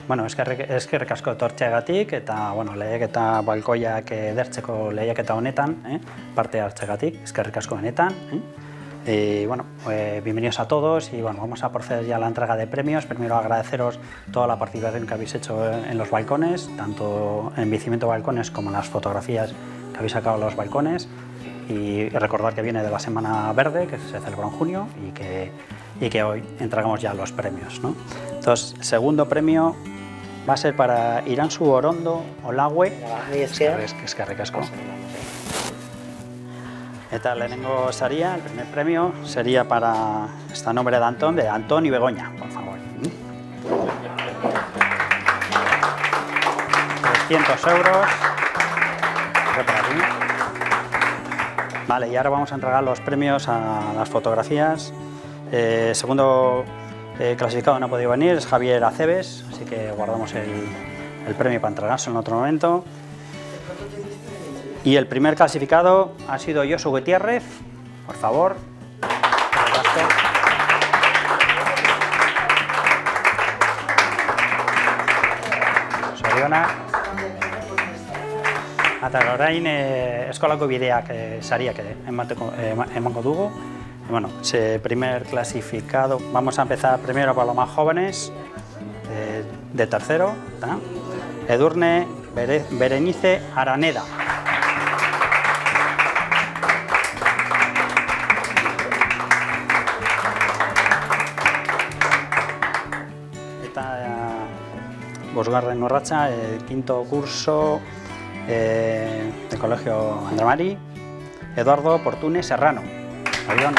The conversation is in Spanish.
Bueno, eskerrik asko etortzeagatik eta lehiaketa balkoiak edertzeko lehiaketa honetan, parte hartzeagatik, eskerrik asko benetan. Bienvenidos a todos y vamos a proceder ya a la entrega de premios. Primero agradeceros toda la participación que habéis hecho en los balcones, tanto en Bicimiento Balcones como en las fotografías que habéis sacado en los balcones. Y recordar que viene de la Semana Verde, que se celebró en junio, y que hoy entregamos ya los premios, ¿no? Entonces, el segundo premio va a ser para Iranzu Orondo Olagüe. Eskerrik asko. Eta lehenengo saria, el primer premio, sería para este nombre de Antón y Begoña, por favor. 300 euros. Vale, y ahora vamos a entregar los premios a las fotografías. Segundo clasificado no ha podido venir, es Javier Aceves, así que guardamos el premio para entregarse en otro momento. Y el primer clasificado ha sido Josu Gutiérrez, por favor. Soriona. Eta orain eskolako bideak sariak emango dugu. Bueno, ese primer clasificado, vamos a empezar primero por los más jóvenes, de tercero, ¿tá? Edurne Berenice Araneda. Eta bosgarren urratsa, quinto curso del Colegio Andramari, Eduardo Portune Serrano. Adiós.